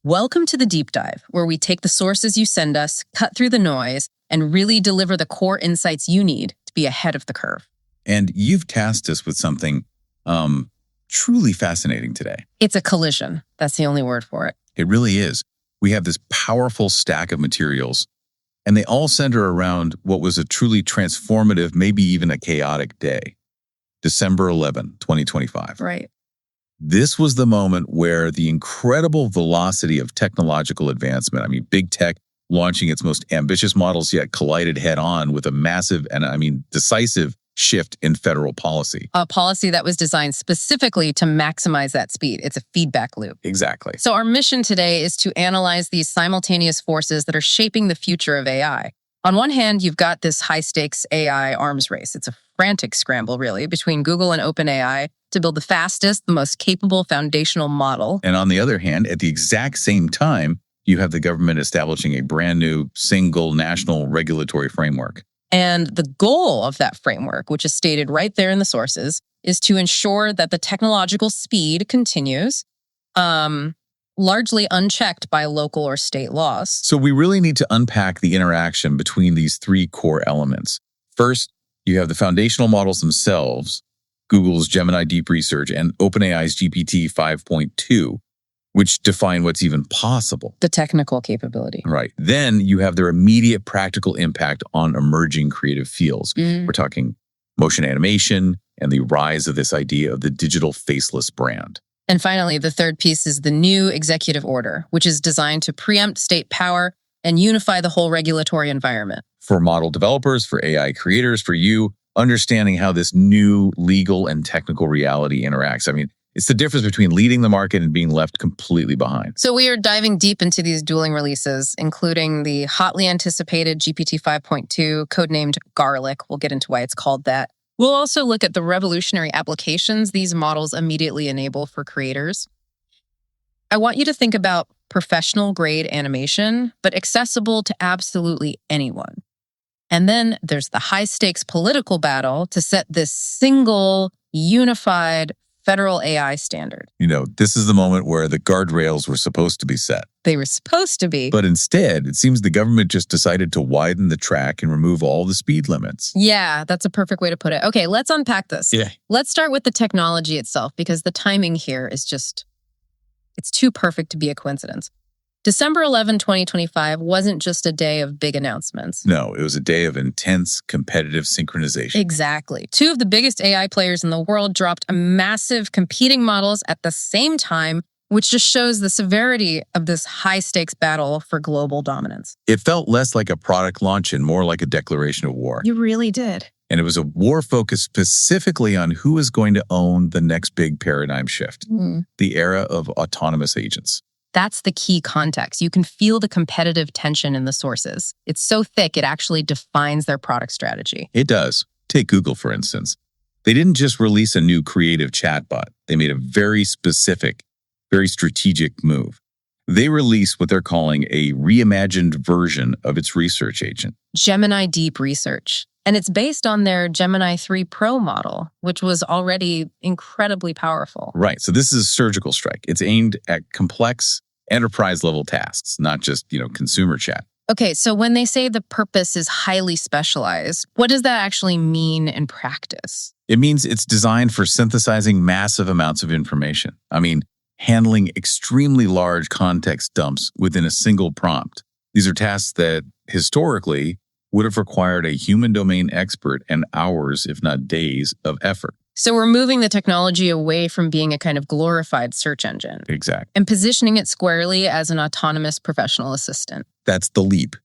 Welcome to the Deep Dive, where we take the sources you send us, cut through the noise, and really deliver the core insights you need to be ahead of the curve. And you've tasked us with something truly fascinating today. It's a collision. That's the only word for it. It really is. We have this powerful stack of materials, and they all center around what was a truly transformative, maybe even a chaotic day. December 11, 2025. Right. This was the moment where the incredible velocity of technological advancement, big tech launching its most ambitious models yet collided head on with a massive and decisive shift in federal policy. A policy that was designed specifically to maximize that speed. It's a feedback loop. Exactly. So our mission today is to analyze these simultaneous forces that are shaping the future of AI. On one hand, you've got this high-stakes AI arms race. It's a frantic scramble, really, between Google and OpenAI to build the fastest, the most capable foundational model. And on the other hand, at the exact same time, you have the government establishing a brand new single national regulatory framework. And the goal of that framework, which is stated right there in the sources, is to ensure that the technological speed continues, largely unchecked by local or state laws. So we really need to unpack the interaction between these three core elements. First, you have the foundational models themselves, Google's Gemini Deep Research and OpenAI's GPT 5.2, which define what's even possible. The technical capability. Right. Then you have their immediate practical impact on emerging creative fields. We're talking motion animation and the rise of this idea of the digital faceless brand. And finally, the third piece is the new executive order, which is designed to preempt state power and unify the whole regulatory environment. For model developers, for AI creators, for you, understanding how this new legal and technical reality interacts. It's the difference between leading the market and being left completely behind. So we are diving deep into these dueling releases, including the hotly anticipated GPT 5.2, codenamed Garlic. We'll get into why it's called that. We'll also look at the revolutionary applications these models immediately enable for creators. I want you to think about professional-grade animation, but accessible to absolutely anyone. And then there's the high-stakes political battle to set this single, unified federal AI standard. This is the moment where the guardrails were supposed to be set. They were supposed to be. But instead, it seems the government just decided to widen the track and remove all the speed limits. Yeah, that's a perfect way to put it. Okay, let's unpack this. Yeah. Let's start with the technology itself, because the timing here is it's too perfect to be a coincidence. December 11, 2025 wasn't just a day of big announcements. No, it was a day of intense competitive synchronization. Exactly. Two of the biggest AI players in the world dropped massive competing models at the same time, which just shows the severity of this high-stakes battle for global dominance. It felt less like a product launch and more like a declaration of war. You really did. And it was a war focused specifically on who is going to own the next big paradigm shift, the era of autonomous agents. That's the key context. You can feel the competitive tension in the sources. It's so thick, it actually defines their product strategy. It does. Take Google, for instance. They didn't just release a new creative chatbot. They made a very specific, very strategic move. They released what they're calling a reimagined version of its research agent, Gemini Deep Research. And it's based on their Gemini 3 Pro model, which was already incredibly powerful. Right. So this is a surgical strike. It's aimed at complex enterprise-level tasks, not just, consumer chat. Okay, so when they say the purpose is highly specialized, what does that actually mean in practice? It means it's designed for synthesizing massive amounts of information. Handling extremely large context dumps within a single prompt. These are tasks that historically would have required a human domain expert and hours, if not days, of effort. So we're moving the technology away from being a kind of glorified search engine. Exactly. And positioning it squarely as an autonomous professional assistant. That's the leap.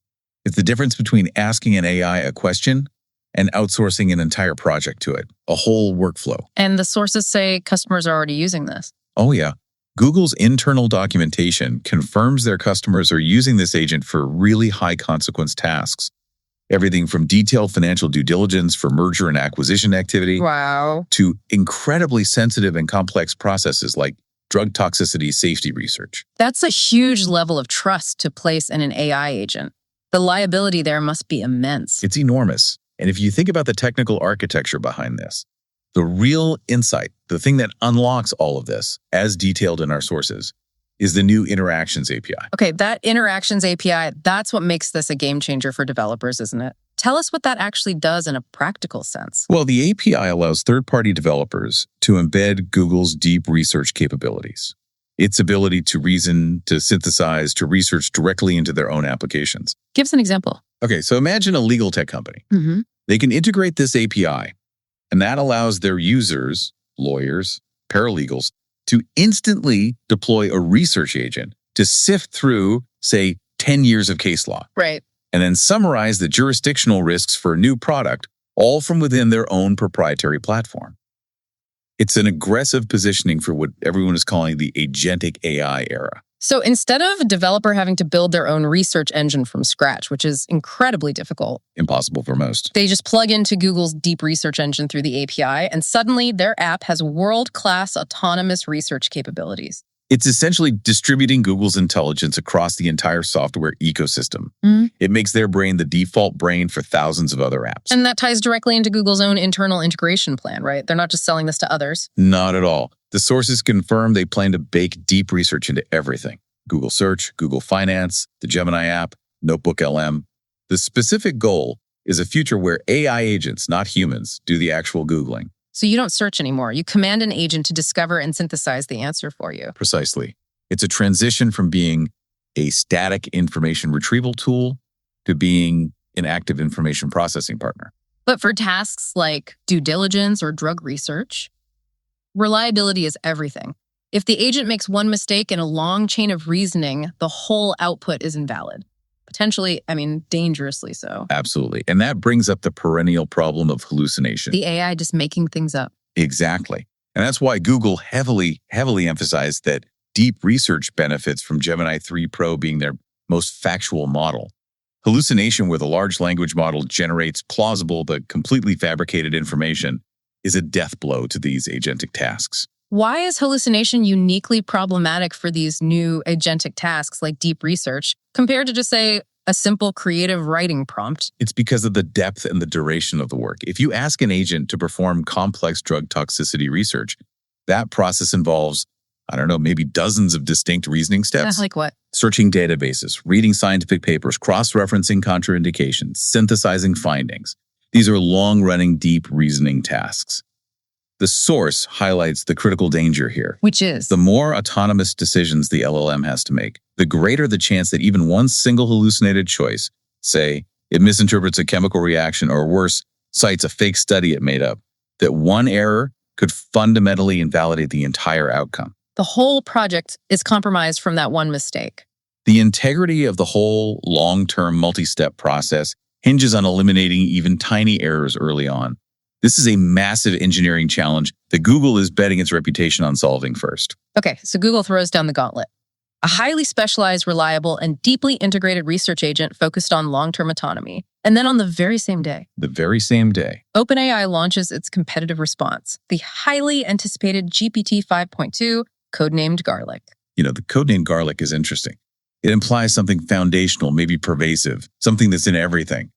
It's the difference between asking an AI a question and outsourcing an entire project to it, a whole workflow. And the sources say customers are already using this. Oh, yeah. Google's internal documentation confirms their customers are using this agent for really high consequence tasks. Everything from detailed financial due diligence for merger and acquisition activity to incredibly sensitive and complex processes like drug toxicity safety research. That's a huge level of trust to place in an AI agent. The liability there must be immense. It's enormous. And if you think about the technical architecture behind this, the real insight, the thing that unlocks all of this, as detailed in our sources, is the new Interactions API. Okay, that Interactions API, that's what makes this a game changer for developers, isn't it? Tell us what that actually does in a practical sense. Well, the API allows third-party developers to embed Google's deep research capabilities. Its ability to reason, to synthesize, to research directly into their own applications. Give us an example. Okay, so imagine a legal tech company. Mm-hmm. They can integrate this API, and that allows their users, lawyers, paralegals, to instantly deploy a research agent to sift through, say, 10 years of case law. Right. And then summarize the jurisdictional risks for a new product, all from within their own proprietary platform. It's an aggressive positioning for what everyone is calling the agentic AI era. So instead of a developer having to build their own research engine from scratch, which is incredibly difficult, Impossible for most. they just plug into Google's deep research engine through the API, and suddenly their app has world-class autonomous research capabilities. It's essentially distributing Google's intelligence across the entire software ecosystem. Mhm. It makes their brain the default brain for thousands of other apps. And that ties directly into Google's own internal integration plan, right? They're not just selling this to others. Not at all. The sources confirm they plan to bake deep research into everything. Google Search, Google Finance, the Gemini app, Notebook LM. The specific goal is a future where AI agents, not humans, do the actual Googling. So you don't search anymore. You command an agent to discover and synthesize the answer for you. Precisely. It's a transition from being a static information retrieval tool to being an active information processing partner. But for tasks like due diligence or drug research, reliability is everything. If the agent makes one mistake in a long chain of reasoning, the whole output is invalid. Potentially, dangerously so. Absolutely. And that brings up the perennial problem of hallucination. The AI just making things up. Exactly. And that's why Google heavily emphasized that deep research benefits from Gemini 3 Pro being their most factual model. Hallucination, where the large language model generates plausible but completely fabricated information, is a death blow to these agentic tasks. Why is hallucination uniquely problematic for these new agentic tasks like deep research compared to just, say, a simple creative writing prompt? It's because of the depth and the duration of the work. If you ask an agent to perform complex drug toxicity research, that process involves, maybe dozens of distinct reasoning steps. Like what? Searching databases, reading scientific papers, cross-referencing contraindications, synthesizing findings. These are long-running, deep reasoning tasks. The source highlights the critical danger here. Which is? The more autonomous decisions the LLM has to make, the greater the chance that even one single hallucinated choice, say, it misinterprets a chemical reaction or worse, cites a fake study it made up, that one error could fundamentally invalidate the entire outcome. The whole project is compromised from that one mistake. The integrity of the whole long-term multi-step process hinges on eliminating even tiny errors early on. This is a massive engineering challenge that Google is betting its reputation on solving first. Okay, so Google throws down the gauntlet. A highly specialized, reliable, and deeply integrated research agent focused on long-term autonomy. And then on the very same day, OpenAI launches its competitive response, the highly anticipated GPT 5.2, codenamed Garlic. The codename Garlic is interesting. It implies something foundational, maybe pervasive, something that's in everything.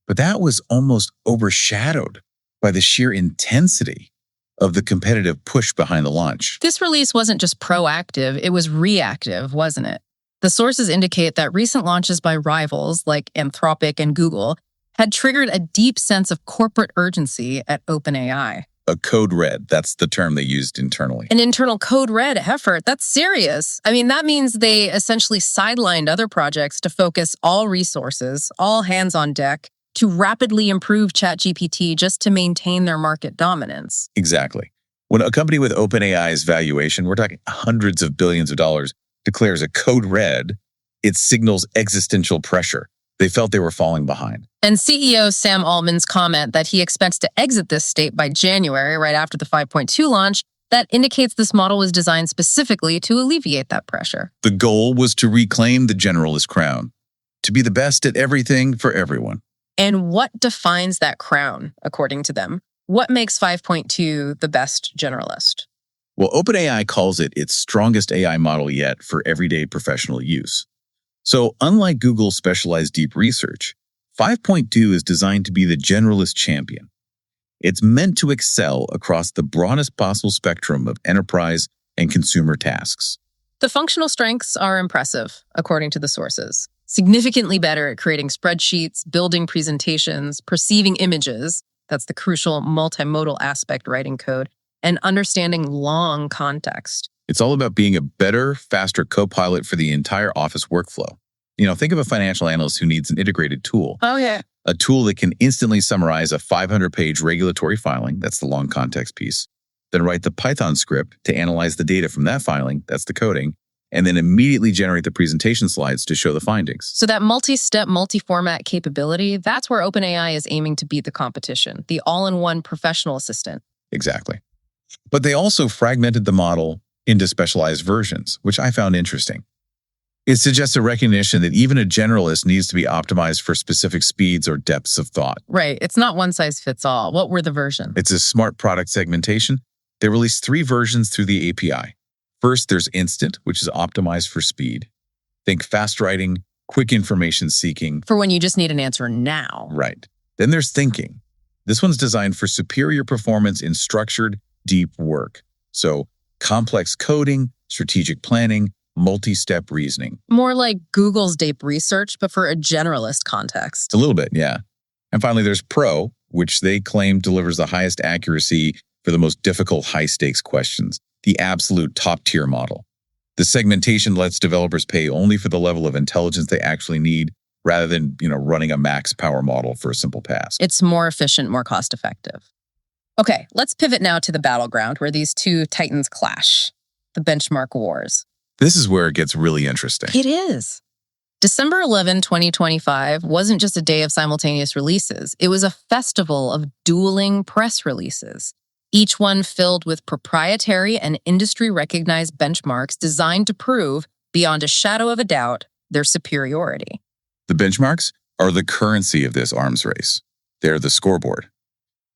But that was almost overshadowed by the sheer intensity of the competitive push behind the launch. This release wasn't just proactive, it was reactive, wasn't it? The sources indicate that recent launches by rivals like Anthropic and Google had triggered a deep sense of corporate urgency at OpenAI. A code red, that's the term they used internally. An internal code red effort, that's serious. That means they essentially sidelined other projects to focus all resources, all hands on deck, to rapidly improve ChatGPT just to maintain their market dominance. Exactly. When a company with OpenAI's valuation, we're talking hundreds of billions of dollars, declares a code red, it signals existential pressure. They felt they were falling behind. And CEO Sam Altman's comment that he expects to exit this state by January, right after the 5.2 launch, that indicates this model was designed specifically to alleviate that pressure. The goal was to reclaim the generalist crown, to be the best at everything for everyone. And what defines that crown, according to them? What makes 5.2 the best generalist? Well, OpenAI calls it its strongest AI model yet for everyday professional use. So unlike Google's specialized deep research, 5.2 is designed to be the generalist champion. It's meant to excel across the broadest possible spectrum of enterprise and consumer tasks. The functional strengths are impressive, according to the sources. Significantly better at creating spreadsheets, building presentations, perceiving images, that's the crucial multimodal aspect writing code, and understanding long context. It's all about being a better, faster co-pilot for the entire office workflow. Think of a financial analyst who needs an integrated tool. Oh, yeah. A tool that can instantly summarize a 500-page regulatory filing, that's the long context piece, then write the Python script to analyze the data from that filing, that's the coding, and then immediately generate the presentation slides to show the findings. So that multi-step, multi-format capability, that's where OpenAI is aiming to beat the competition, the all-in-one professional assistant. Exactly. But they also fragmented the model into specialized versions, which I found interesting. It suggests a recognition that even a generalist needs to be optimized for specific speeds or depths of thought. Right. It's not one size fits all. What were the versions? It's a smart product segmentation. They released 3 versions through the API. First, there's Instant, which is optimized for speed. Think fast writing, quick information seeking. For when you just need an answer now. Right. Then there's Thinking. This one's designed for superior performance in structured, deep work. So complex coding, strategic planning, multi-step reasoning. More like Google's deep research, but for a generalist context. A little bit, yeah. And finally, there's Pro, which they claim delivers the highest accuracy for the most difficult high-stakes questions, the absolute top-tier model. The segmentation lets developers pay only for the level of intelligence they actually need, rather than, running a max power model for a simple task. It's more efficient, more cost-effective. Okay, let's pivot now to the battleground where these two titans clash, the benchmark wars. This is where it gets really interesting. It is. December 11, 2025 wasn't just a day of simultaneous releases. It was a festival of dueling press releases, each one filled with proprietary and industry-recognized benchmarks designed to prove, beyond a shadow of a doubt, their superiority. The benchmarks are the currency of this arms race. They're the scoreboard.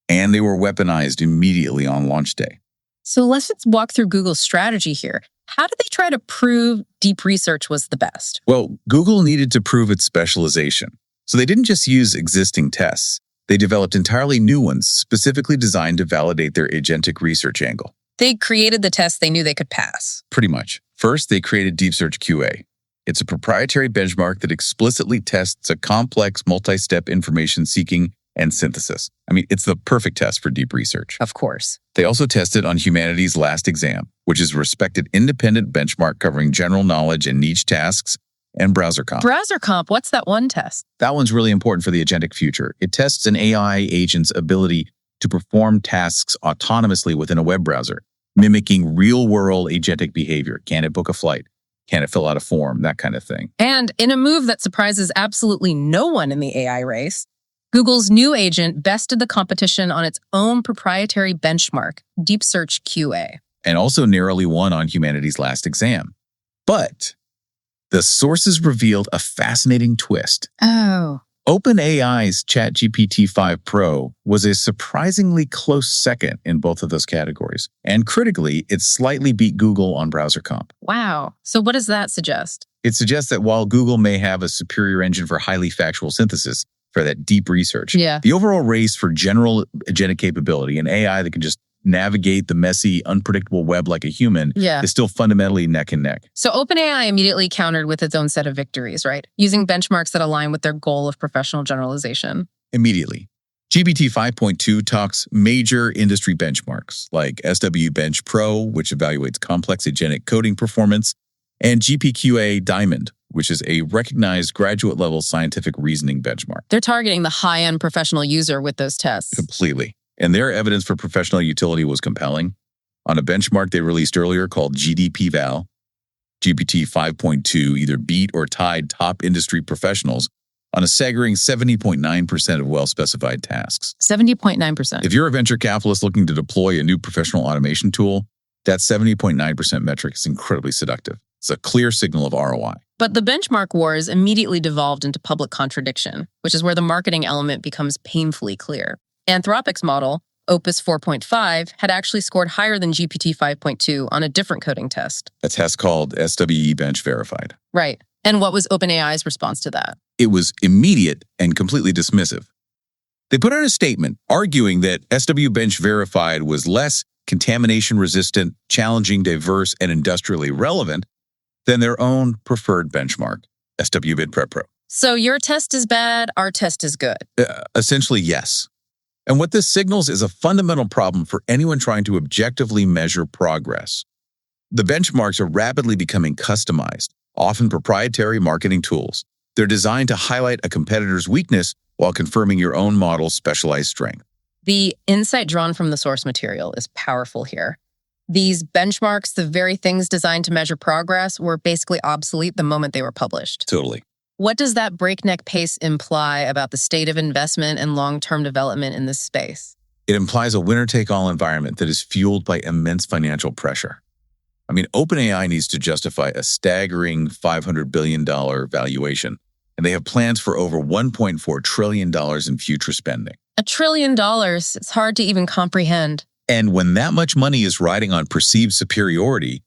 And they were weaponized immediately on launch day. So let's walk through Google's strategy here. How did they try to prove deep research was the best? Well, Google needed to prove its specialization. So they didn't just use existing tests. They developed entirely new ones specifically designed to validate their agentic research angle. They created the tests they knew they could pass. Pretty much. First, they created Deep Search QA. It's a proprietary benchmark that explicitly tests a complex multi-step information seeking and synthesis. It's the perfect test for deep research. Of course. They also tested on Humanity's Last Exam, which is a respected independent benchmark covering general knowledge and niche tasks, and BrowserComp. BrowserComp, what's that one test? That one's really important for the agentic future. It tests an AI agent's ability to perform tasks autonomously within a web browser, mimicking real-world agentic behavior. Can it book a flight? Can it fill out a form? That kind of thing. And in a move that surprises absolutely no one in the AI race, Google's new agent bested the competition on its own proprietary benchmark, Deep Search QA. And also narrowly won on Humanity's Last Exam. But the sources revealed a fascinating twist. Oh. OpenAI's ChatGPT-5 Pro was a surprisingly close second in both of those categories. And critically, it slightly beat Google on BrowserComp. Wow. So what does that suggest? It suggests that while Google may have a superior engine for highly factual synthesis, for that deep research, the overall race for general agentic capability and AI that can just navigate the messy, unpredictable web like a human is still fundamentally neck and neck. So OpenAI immediately countered with its own set of victories, right? Using benchmarks that align with their goal of professional generalization. Immediately. GPT 5.2 talks major industry benchmarks like SW Bench Pro, which evaluates complex agentic coding performance, and GPQA Diamond, which is a recognized graduate-level scientific reasoning benchmark. They're targeting the high-end professional user with those tests. Completely. And their evidence for professional utility was compelling. On a benchmark they released earlier called GDP-Val, GPT 5.2 either beat or tied top industry professionals on a staggering 70.9% of well-specified tasks. 70.9%. If you're a venture capitalist looking to deploy a new professional automation tool, that 70.9% metric is incredibly seductive. It's a clear signal of ROI. But the benchmark wars immediately devolved into public contradiction, which is where the marketing element becomes painfully clear. Anthropic's model, Opus 4.5, had actually scored higher than GPT 5.2 on a different coding test. A test called SWE Bench Verified. Right. And what was OpenAI's response to that? It was immediate and completely dismissive. They put out a statement arguing that SW Bench Verified was less contamination-resistant, challenging, diverse, and industrially relevant than their own preferred benchmark, SW Prep Pro. So your test is bad, our test is good. Essentially, yes. And what this signals is a fundamental problem for anyone trying to objectively measure progress. The benchmarks are rapidly becoming customized, often proprietary marketing tools. They're designed to highlight a competitor's weakness while confirming your own model's specialized strength. The insight drawn from the source material is powerful here. These benchmarks, the very things designed to measure progress, were basically obsolete the moment they were published. Totally. What does that breakneck pace imply about the state of investment and long-term development in this space? It implies a winner-take-all environment that is fueled by immense financial pressure. I mean, OpenAI needs to justify a staggering $500 billion valuation, and they have plans for over $1.4 trillion in future spending. $1 trillion, it's hard to even comprehend. And when that much money is riding on perceived superiority,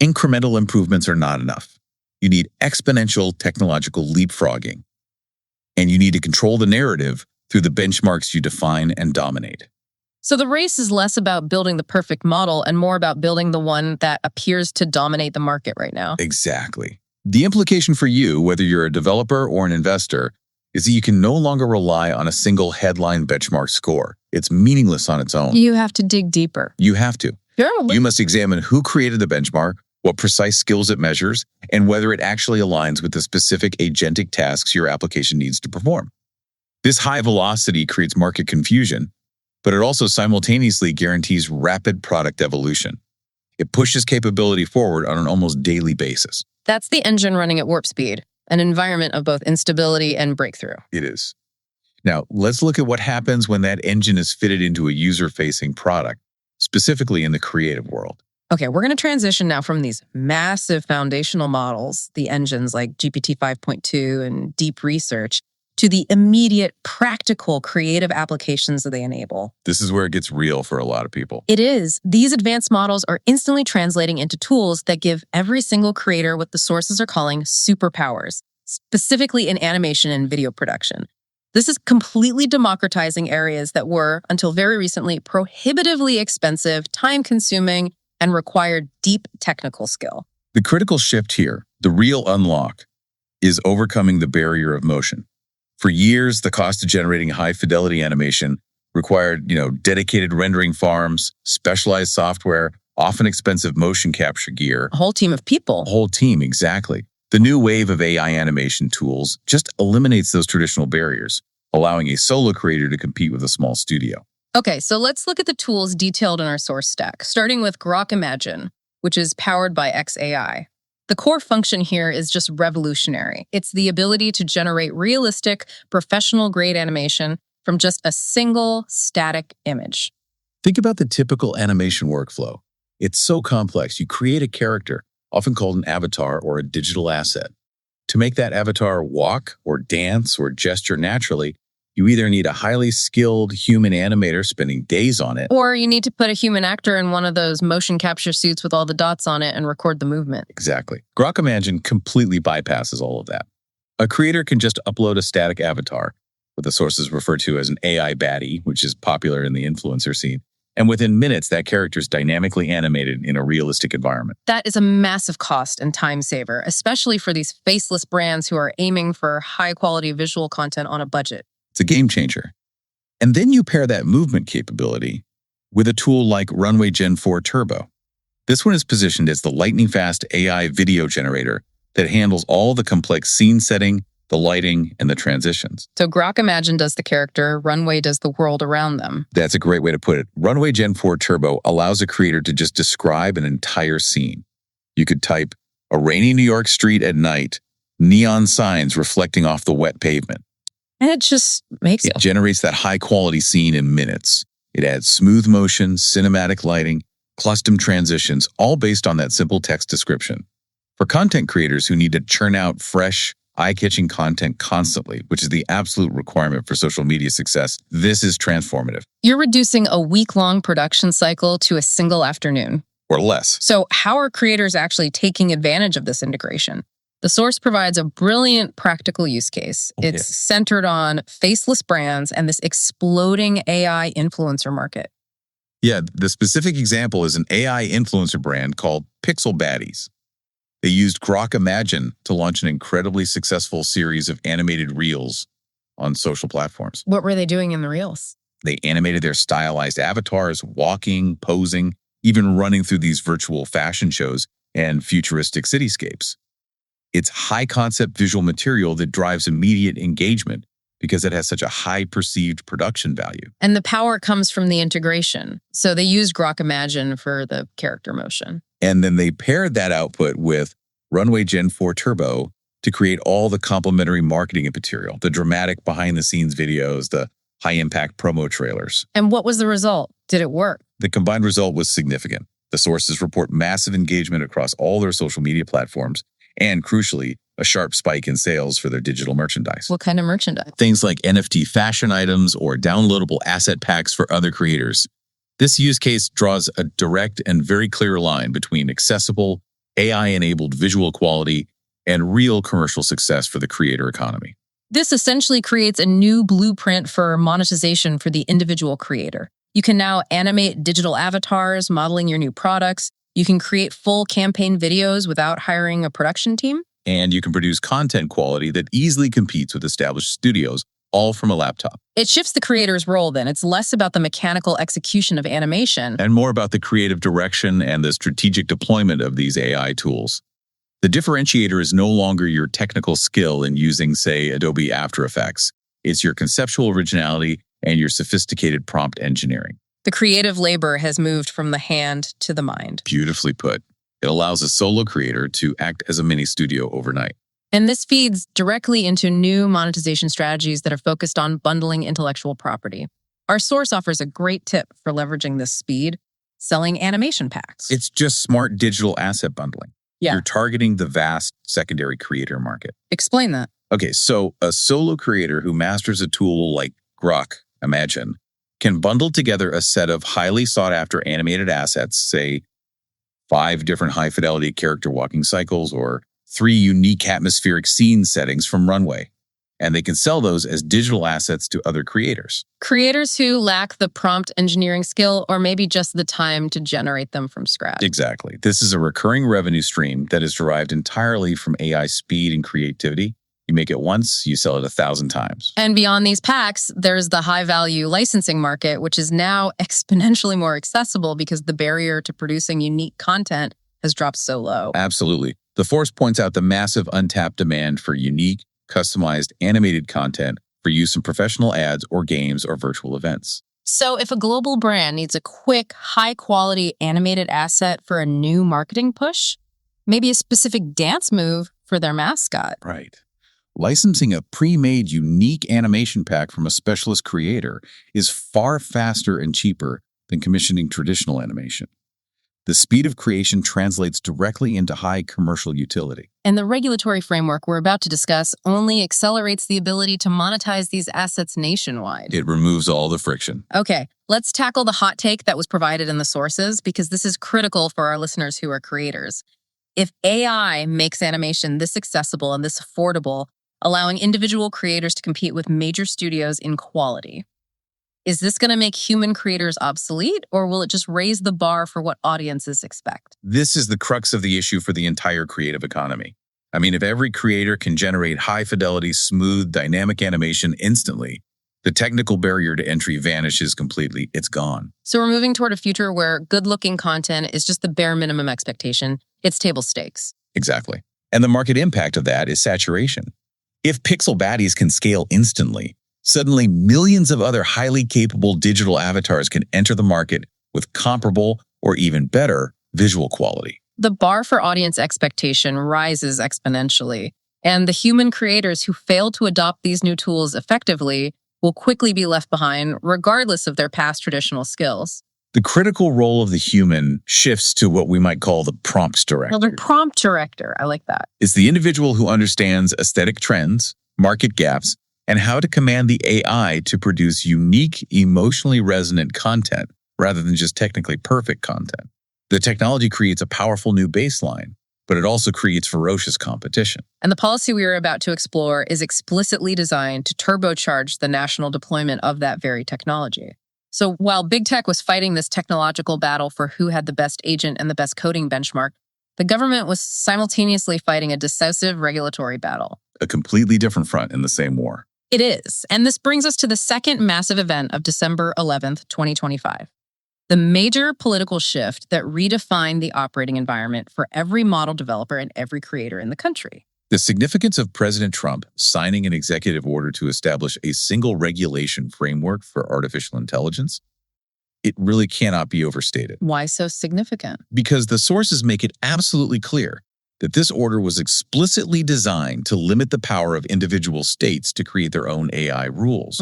incremental improvements are not enough. You need exponential technological leapfrogging. And you need to control the narrative through the benchmarks you define and dominate. So the race is less about building the perfect model and more about building the one that appears to dominate the market right now. Exactly. The implication for you, whether you're a developer or an investor, is that you can no longer rely on a single headline benchmark score. It's meaningless on its own. You have to dig deeper. You have to. Sure. You must examine who created the benchmark, what precise skills it measures, and whether it actually aligns with the specific agentic tasks your application needs to perform. This high velocity creates market confusion, but it also simultaneously guarantees rapid product evolution. It pushes capability forward on an almost daily basis. That's the engine running at warp speed, an environment of both instability and breakthrough. It is. Now, let's look at what happens when that engine is fitted into a user-facing product, specifically in the creative world. Okay, we're going to transition now from these massive foundational models, the engines like GPT 5.2 and deep research, to the immediate, practical, creative applications that they enable. This is where it gets real for a lot of people. It is. These advanced models are instantly translating into tools that give every single creator what the sources are calling superpowers, specifically in animation and video production. This is completely democratizing areas that were, until very recently, prohibitively expensive, time-consuming, and required deep technical skill. The critical shift here, the real unlock, is overcoming the barrier of motion. For years, the cost of generating high-fidelity animation required, dedicated rendering farms, specialized software, often expensive motion capture gear. A whole team of people. A whole team, exactly. The new wave of AI animation tools just eliminates those traditional barriers, allowing a solo creator to compete with a small studio. Okay, so let's look at the tools detailed in our source stack, starting with Grok Imagine, which is powered by XAI. The core function here is just revolutionary. It's the ability to generate realistic, professional-grade animation from just a single static image. Think about the typical animation workflow. It's so complex. You create a character, often called an avatar or a digital asset. To make that avatar walk or dance or gesture naturally, you either need a highly skilled human animator spending days on it, or you need to put a human actor in one of those motion capture suits with all the dots on it and record the movement. Exactly. Grok Imagine completely bypasses all of that. A creator can just upload a static avatar, what the sources refer to as an AI baddie, which is popular in the influencer scene, and within minutes, that character is dynamically animated in a realistic environment. That is a massive cost and time saver, especially for these faceless brands who are aiming for high-quality visual content on a budget. It's a game changer. And then you pair that movement capability with a tool like Runway Gen-4 Turbo. This one is positioned as the lightning-fast AI video generator that handles all the complex scene setting, the lighting, and the transitions. So Grok Imagine does the character, Runway does the world around them. That's a great way to put it. Runway Gen-4 Turbo allows a creator to just describe an entire scene. You could type, a rainy New York street at night, neon signs reflecting off the wet pavement. And it just makes it generates that high-quality scene in minutes. It adds smooth motion, cinematic lighting, custom transitions, all based on that simple text description. For content creators who need to churn out fresh, eye-catching content constantly, which is the absolute requirement for social media success, this is transformative. You're reducing a week-long production cycle to a single afternoon. Or less. So how are creators actually taking advantage of this integration? The source provides a brilliant practical use case. It's centered on faceless brands and this exploding AI influencer market. Yeah, the specific example is an AI influencer brand called Pixel Baddies. They used Grok Imagine to launch an incredibly successful series of animated reels on social platforms. What were they doing in the reels? They animated their stylized avatars, walking, posing, even running through these virtual fashion shows and futuristic cityscapes. It's high-concept visual material that drives immediate engagement because it has such a high perceived production value. And the power comes from the integration. So they used Grok Imagine for the character motion. And then they paired that output with Runway Gen-4 Turbo to create all the complementary marketing material, the dramatic behind-the-scenes videos, the high-impact promo trailers. And what was the result? Did it work? The combined result was significant. The sources report massive engagement across all their social media platforms and, crucially, a sharp spike in sales for their digital merchandise. What kind of merchandise? Things like NFT fashion items or downloadable asset packs for other creators. This use case draws a direct and very clear line between accessible, AI-enabled visual quality and real commercial success for the creator economy. This essentially creates a new blueprint for monetization for the individual creator. You can now animate digital avatars, modeling your new products. You can create full campaign videos without hiring a production team. And you can produce content quality that easily competes with established studios, all from a laptop. It shifts the creator's role then. It's less about the mechanical execution of animation and more about the creative direction and the strategic deployment of these AI tools. The differentiator is no longer your technical skill in using, say, Adobe After Effects. It's your conceptual originality and your sophisticated prompt engineering. The creative labor has moved from the hand to the mind. Beautifully put. It allows a solo creator to act as a mini studio overnight. And this feeds directly into new monetization strategies that are focused on bundling intellectual property. Our source offers a great tip for leveraging this speed: selling animation packs. It's just smart digital asset bundling. Yeah. You're targeting the vast secondary creator market. Explain that. Okay, so a solo creator who masters a tool like Grok Imagine can bundle together a set of highly sought-after animated assets, say 5 different high-fidelity character walking cycles or 3 unique atmospheric scene settings from Runway, and they can sell those as digital assets to other creators. Creators who lack the prompt engineering skill or maybe just the time to generate them from scratch. Exactly. This is a recurring revenue stream that is derived entirely from AI speed and creativity. You make it once, you sell it 1,000 times. And beyond these packs, there's the high-value licensing market, which is now exponentially more accessible because the barrier to producing unique content has dropped so low. Absolutely. The Force points out the massive untapped demand for unique, customized animated content for use in professional ads or games or virtual events. So if a global brand needs a quick, high-quality animated asset for a new marketing push, maybe a specific dance move for their mascot. Right. Licensing a pre-made unique animation pack from a specialist creator is far faster and cheaper than commissioning traditional animation. The speed of creation translates directly into high commercial utility. And the regulatory framework we're about to discuss only accelerates the ability to monetize these assets nationwide. It removes all the friction. Okay, let's tackle the hot take that was provided in the sources because this is critical for our listeners who are creators. If AI makes animation this accessible and this affordable, allowing individual creators to compete with major studios in quality, is this going to make human creators obsolete, or will it just raise the bar for what audiences expect? This is the crux of the issue for the entire creative economy. I mean, if every creator can generate high-fidelity, smooth, dynamic animation instantly, the technical barrier to entry vanishes completely. It's gone. So we're moving toward a future where good-looking content is just the bare minimum expectation. It's table stakes. Exactly. And the market impact of that is saturation. If pixel baddies can scale instantly, suddenly millions of other highly capable digital avatars can enter the market with comparable or even better visual quality. The bar for audience expectation rises exponentially, and the human creators who fail to adopt these new tools effectively will quickly be left behind, regardless of their past traditional skills. The critical role of the human shifts to what we might call the prompt director. Well, the prompt director, I like that. It's the individual who understands aesthetic trends, market gaps, and how to command the AI to produce unique, emotionally resonant content rather than just technically perfect content. The technology creates a powerful new baseline, but it also creates ferocious competition. And the policy we are about to explore is explicitly designed to turbocharge the national deployment of that very technology. So while big tech was fighting this technological battle for who had the best agent and the best coding benchmark, The government was simultaneously fighting a decisive regulatory battle. A completely different front in the same war. It is, and this brings us to the second massive event of December 11th, 2025. The major political shift that redefined the operating environment for every model developer and every creator in the country. The significance of President Trump signing an executive order to establish a single regulation framework for artificial intelligence, it really cannot be overstated. Why so significant? Because the sources make it absolutely clear that this order was explicitly designed to limit the power of individual states to create their own AI rules.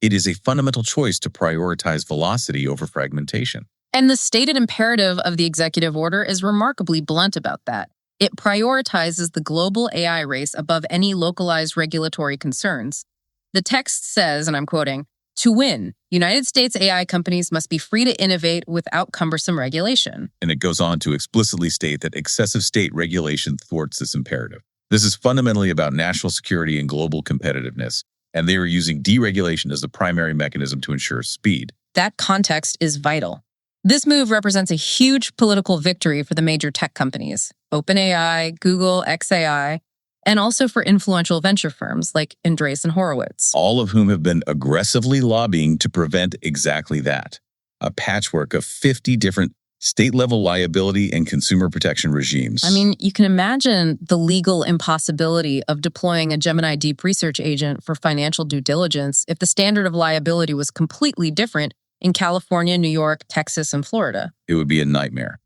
It is a fundamental choice to prioritize velocity over fragmentation. And the stated imperative of the executive order is remarkably blunt about that. It prioritizes the global AI race above any localized regulatory concerns. The text says, and I'm quoting, "To win, United States AI companies must be free to innovate without cumbersome regulation." And it goes on to explicitly state that excessive state regulation thwarts this imperative. This is fundamentally about national security and global competitiveness, and they are using deregulation as the primary mechanism to ensure speed. That context is vital. This move represents a huge political victory for the major tech companies, OpenAI, Google, xAI, and also for influential venture firms like Andreessen Horowitz. All of whom have been aggressively lobbying to prevent exactly that. A patchwork of 50 different state-level liability and consumer protection regimes. I mean, you can imagine the legal impossibility of deploying a Gemini deep research agent for financial due diligence if the standard of liability was completely different in California, New York, Texas, and Florida. It would be a nightmare.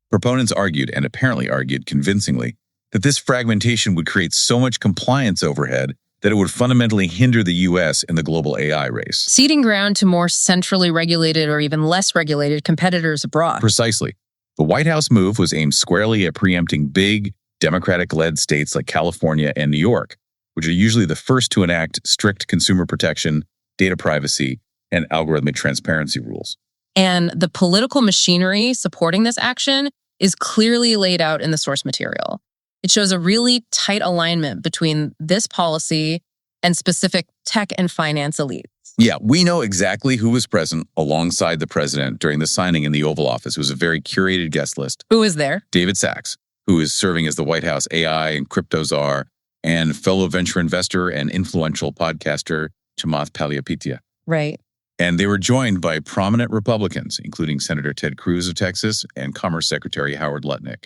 Proponents argued, and apparently argued convincingly, that this fragmentation would create so much compliance overhead that it would fundamentally hinder the U.S. in the global AI race. Ceding ground to more centrally regulated or even less regulated competitors abroad. Precisely. The White House move was aimed squarely at preempting big, Democratic-led states like California and New York, which are usually the first to enact strict consumer protection, data privacy, and algorithmic transparency rules. And the political machinery supporting this action is clearly laid out in the source material. It shows a really tight alignment between this policy and specific tech and finance elites. Yeah, we know exactly who was present alongside the president during the signing in the Oval Office. It was a very curated guest list. Who was there? David Sachs, who is serving as the White House AI and crypto czar, and fellow venture investor and influential podcaster Chamath Palihapitiya. Right. And they were joined by prominent Republicans, including Senator Ted Cruz of Texas and Commerce Secretary Howard Lutnick.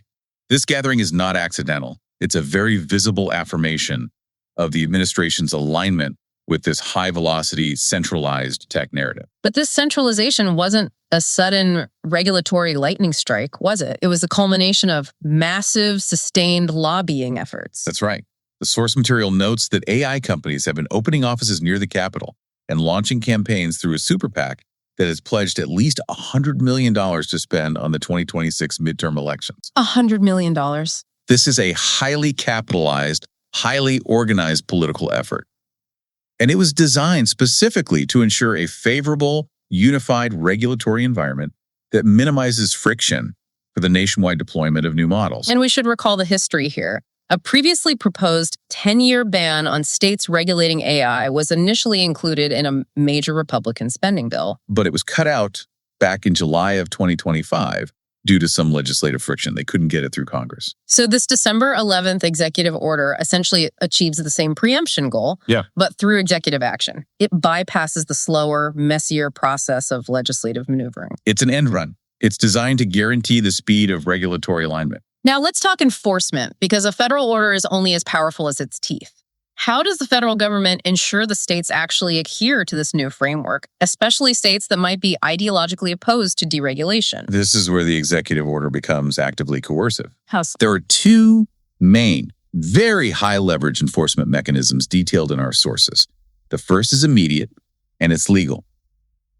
This gathering is not accidental. It's a very visible affirmation of the administration's alignment with this high-velocity, centralized tech narrative. But this centralization wasn't a sudden regulatory lightning strike, was it? It was the culmination of massive, sustained lobbying efforts. That's right. The source material notes that AI companies have been opening offices near the Capitol and launching campaigns through a super PAC that has pledged at least $100 million to spend on the 2026 midterm elections. $100 million. This is a highly capitalized, highly organized political effort. And it was designed specifically to ensure a favorable, unified regulatory environment that minimizes friction for the nationwide deployment of new models. And we should recall the history here. A previously proposed 10-year ban on states regulating AI was initially included in a major Republican spending bill. But it was cut out back in July of 2025 due to some legislative friction. They couldn't get it through Congress. So this December 11th executive order essentially achieves the same preemption goal, but through executive action. It bypasses the slower, messier process of legislative maneuvering. It's an end run. It's designed to guarantee the speed of regulatory alignment. Now let's talk enforcement, because a federal order is only as powerful as its teeth. How does the federal government ensure the states actually adhere to this new framework, especially states that might be ideologically opposed to deregulation? This is where the executive order becomes actively coercive. How so? There are two main, very high leverage enforcement mechanisms detailed in our sources. The first is immediate, and it's legal.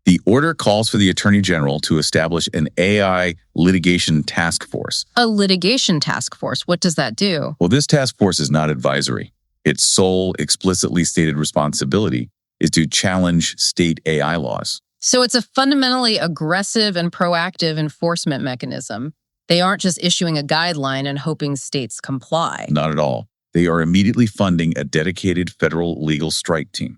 The order calls for the Attorney General to establish an AI litigation task force. A litigation task force? What does that do? Well, this task force is not advisory. Its sole explicitly stated responsibility is to challenge state AI laws. So it's a fundamentally aggressive and proactive enforcement mechanism. They aren't just issuing a guideline and hoping states comply. Not at all. They are immediately funding a dedicated federal legal strike team.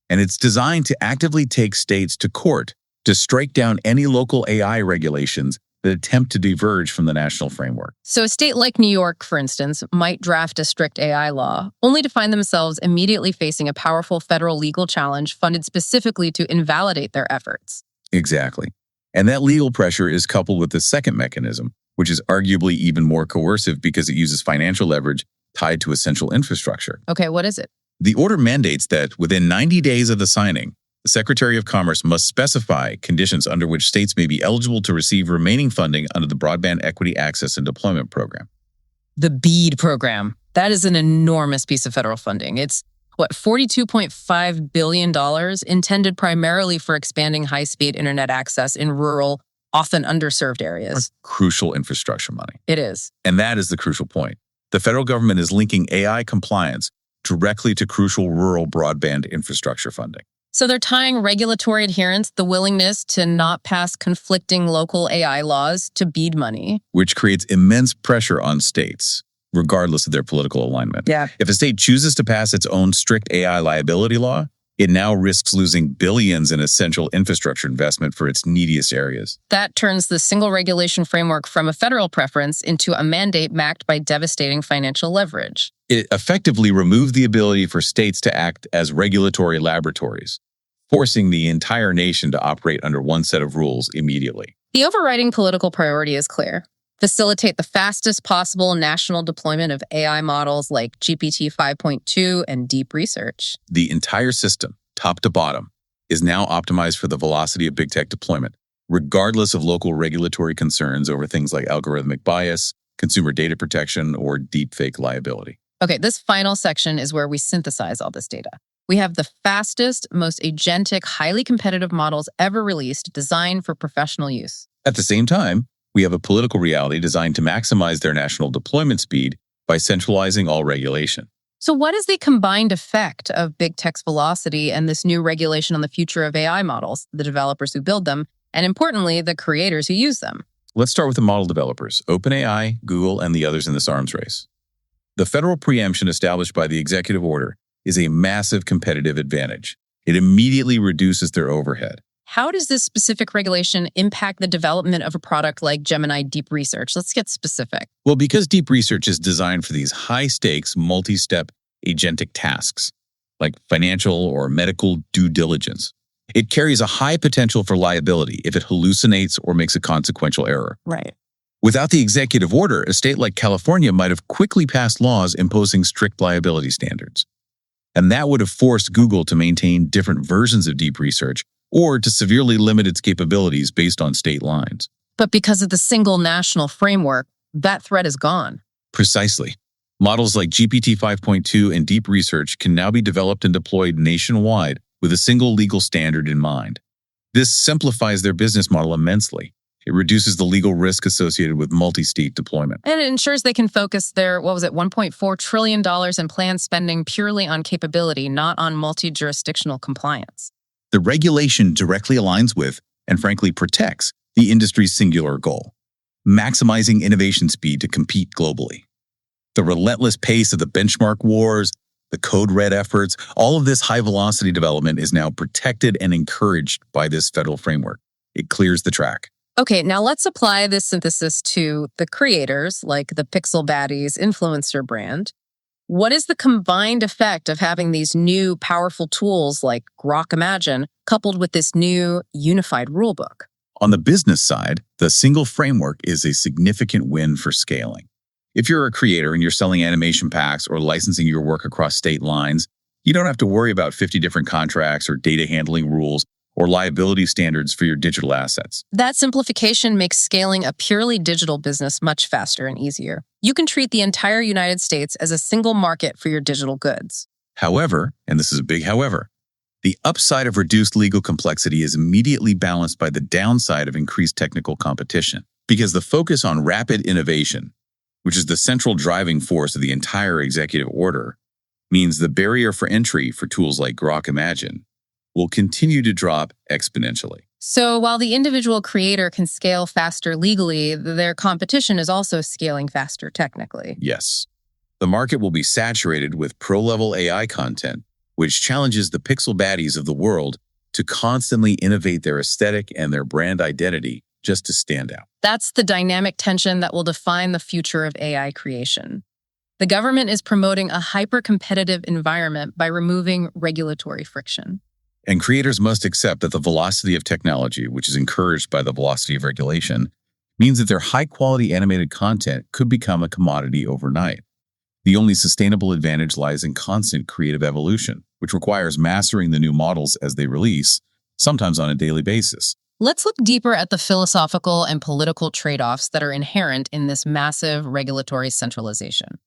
And it's designed to actively take states to court to strike down any local AI regulations that attempt to diverge from the national framework. So a state like New York, for instance, might draft a strict AI law, only to find themselves immediately facing a powerful federal legal challenge funded specifically to invalidate their efforts. Exactly. And that legal pressure is coupled with the second mechanism, which is arguably even more coercive because it uses financial leverage tied to essential infrastructure. Okay, what is it? The order mandates that within 90 days of the signing, the Secretary of Commerce must specify conditions under which states may be eligible to receive remaining funding under the Broadband Equity Access and Deployment Program. The BEAD program. That is an enormous piece of federal funding. It's, $42.5 billion intended primarily for expanding high-speed internet access in rural, often underserved areas. Crucial infrastructure money. It is. And that is the crucial point. The federal government is linking AI compliance directly to crucial rural broadband infrastructure funding. So they're tying regulatory adherence, the willingness to not pass conflicting local AI laws, to BEAD money. Which creates immense pressure on states, regardless of their political alignment. Yeah. If a state chooses to pass its own strict AI liability law, it now risks losing billions in essential infrastructure investment for its neediest areas. That turns the single regulation framework from a federal preference into a mandate backed by devastating financial leverage. It effectively removed the ability for states to act as regulatory laboratories, forcing the entire nation to operate under one set of rules immediately. The overriding political priority is clear. Facilitate the fastest possible national deployment of AI models like GPT 5.2 and deep research. The entire system, top to bottom, is now optimized for the velocity of big tech deployment, regardless of local regulatory concerns over things like algorithmic bias, consumer data protection, or deepfake liability. Okay, this final section is where we synthesize all this data. We have the fastest, most agentic, highly competitive models ever released, designed for professional use. At the same time, we have a political reality designed to maximize their national deployment speed by centralizing all regulation. So what is the combined effect of big tech's velocity and this new regulation on the future of AI models, the developers who build them, and importantly, the creators who use them? Let's start with the model developers, OpenAI, Google, and the others in this arms race. The federal preemption established by the executive order is a massive competitive advantage. It immediately reduces their overhead. How does this specific regulation impact the development of a product like Gemini Deep Research? Let's get specific. Well, because deep research is designed for these high-stakes, multi-step agentic tasks, like financial or medical due diligence, it carries a high potential for liability if it hallucinates or makes a consequential error. Right. Without the executive order, a state like California might have quickly passed laws imposing strict liability standards. And that would have forced Google to maintain different versions of deep research or to severely limit its capabilities based on state lines. But because of the single national framework, that threat is gone. Precisely. Models like GPT 5.2 and deep research can now be developed and deployed nationwide with a single legal standard in mind. This simplifies their business model immensely. It reduces the legal risk associated with multi-state deployment. And it ensures they can focus their, $1.4 trillion in planned spending purely on capability, not on multi-jurisdictional compliance. The regulation directly aligns with, and frankly protects, the industry's singular goal, maximizing innovation speed to compete globally. The relentless pace of the benchmark wars, the code red efforts, all of this high-velocity development is now protected and encouraged by this federal framework. It clears the track. Okay, now let's apply this synthesis to the creators, like the Pixel Baddies influencer brand. What is the combined effect of having these new powerful tools like Grok Imagine coupled with this new unified rulebook? On the business side, the single framework is a significant win for scaling. If you're a creator and you're selling animation packs or licensing your work across state lines, you don't have to worry about 50 different contracts or data handling rules or liability standards for your digital assets. That simplification makes scaling a purely digital business much faster and easier. You can treat the entire United States as a single market for your digital goods. However, and this is a big however, the upside of reduced legal complexity is immediately balanced by the downside of increased technical competition, because the focus on rapid innovation, which is the central driving force of the entire executive order, means the barrier for entry for tools like Grok Imagine will continue to drop exponentially. So while the individual creator can scale faster legally, their competition is also scaling faster technically. Yes. The market will be saturated with pro-level AI content, which challenges the pixel baddies of the world to constantly innovate their aesthetic and their brand identity just to stand out. That's the dynamic tension that will define the future of AI creation. The government is promoting a hyper-competitive environment by removing regulatory friction. And creators must accept that the velocity of technology, which is encouraged by the velocity of regulation, means that their high-quality animated content could become a commodity overnight. The only sustainable advantage lies in constant creative evolution, which requires mastering the new models as they release, sometimes on a daily basis. Let's look deeper at the philosophical and political trade-offs that are inherent in this massive regulatory centralization.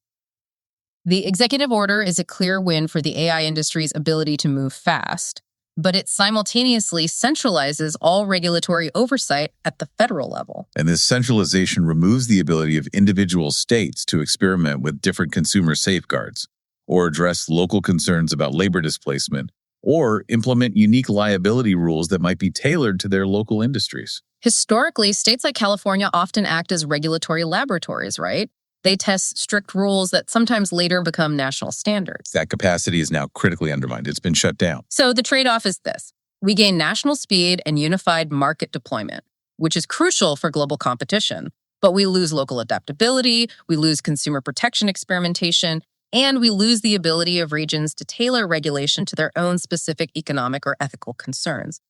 The executive order is a clear win for the AI industry's ability to move fast, but it simultaneously centralizes all regulatory oversight at the federal level. And this centralization removes the ability of individual states to experiment with different consumer safeguards, or address local concerns about labor displacement, or implement unique liability rules that might be tailored to their local industries. Historically, states like California often act as regulatory laboratories, right? They test strict rules that sometimes later become national standards. That capacity is now critically undermined. It's been shut down. So the trade-off is this. We gain national speed and unified market deployment, which is crucial for global competition. But we lose local adaptability, we lose consumer protection experimentation, and we lose the ability of regions to tailor regulation to their own specific economic or ethical concerns.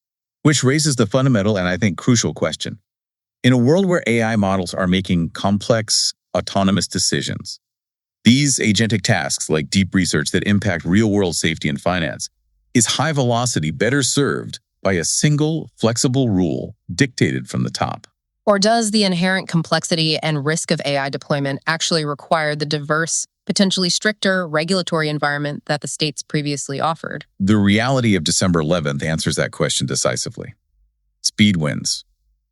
Which raises the fundamental and I think crucial question. In a world where AI models are making complex, autonomous decisions, these agentic tasks like deep research that impact real-world safety and finance, is high velocity better served by a single, flexible rule dictated from the top? Or does the inherent complexity and risk of AI deployment actually require the diverse, potentially stricter regulatory environment that the states previously offered? The reality of December 11th answers that question decisively. Speed wins.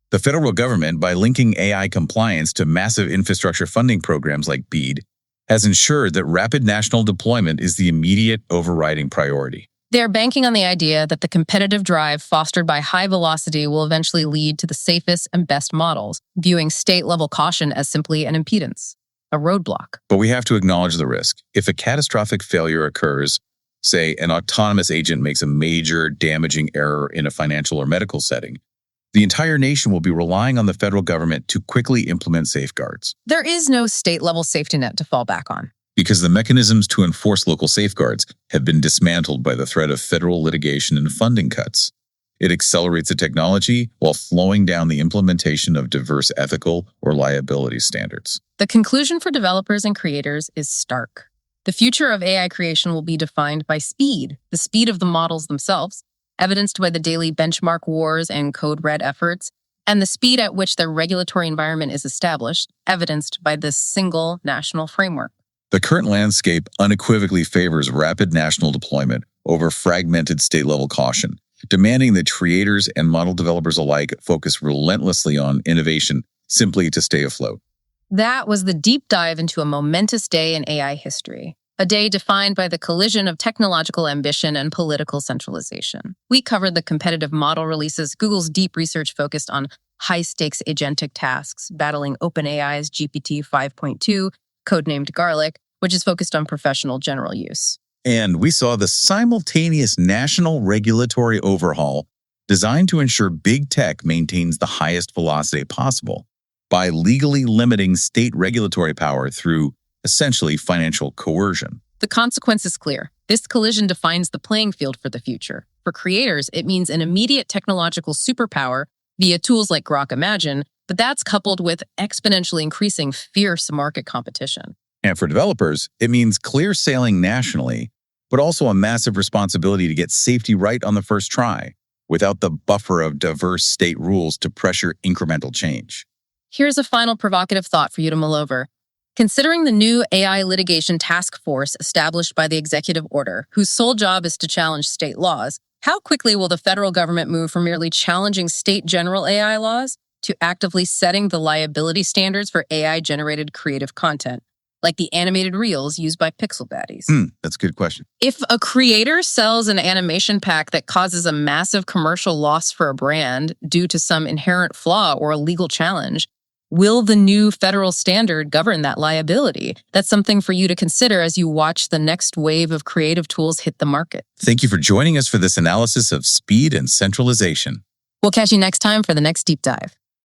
The federal government, by linking AI compliance to massive infrastructure funding programs like BEAD, has ensured that rapid national deployment is the immediate overriding priority. They're banking on the idea that the competitive drive fostered by high velocity will eventually lead to the safest and best models, viewing state-level caution as simply an impedance, a roadblock. But we have to acknowledge the risk. If a catastrophic failure occurs, say an autonomous agent makes a major damaging error in a financial or medical setting, the entire nation will be relying on the federal government to quickly implement safeguards. There is no state-level safety net to fall back on. Because the mechanisms to enforce local safeguards have been dismantled by the threat of federal litigation and funding cuts. It accelerates the technology while slowing down the implementation of diverse ethical or liability standards. The conclusion for developers and creators is stark. The future of AI creation will be defined by speed, the speed of the models themselves, evidenced by the daily benchmark wars and code red efforts, and the speed at which the regulatory environment is established, evidenced by this single national framework. The current landscape unequivocally favors rapid national deployment over fragmented state-level caution, demanding that creators and model developers alike focus relentlessly on innovation simply to stay afloat. That was the deep dive into a momentous day in AI history, a day defined by the collision of technological ambition and political centralization. We covered the competitive model releases, Google's deep research focused on high-stakes agentic tasks, battling OpenAI's GPT 5.2, codenamed Garlic, which is focused on professional general use. And we saw the simultaneous national regulatory overhaul designed to ensure big tech maintains the highest velocity possible by legally limiting state regulatory power through essentially financial coercion. The consequence is clear. This collision defines the playing field for the future. For creators, it means an immediate technological superpower via tools like Grok Imagine, but that's coupled with exponentially increasing fierce market competition. And for developers, it means clear sailing nationally, but also a massive responsibility to get safety right on the first try, without the buffer of diverse state rules to pressure incremental change. Here's a final provocative thought for you to mull over. Considering the new AI litigation task force established by the executive order, whose sole job is to challenge state laws, how quickly will the federal government move from merely challenging state general AI laws to actively setting the liability standards for AI-generated creative content, like the animated reels used by pixel baddies? That's a good question. If a creator sells an animation pack that causes a massive commercial loss for a brand due to some inherent flaw or a legal challenge, will the new federal standard govern that liability? That's something for you to consider as you watch the next wave of creative tools hit the market. Thank you for joining us for this analysis of speed and centralization. We'll catch you next time for the next deep dive.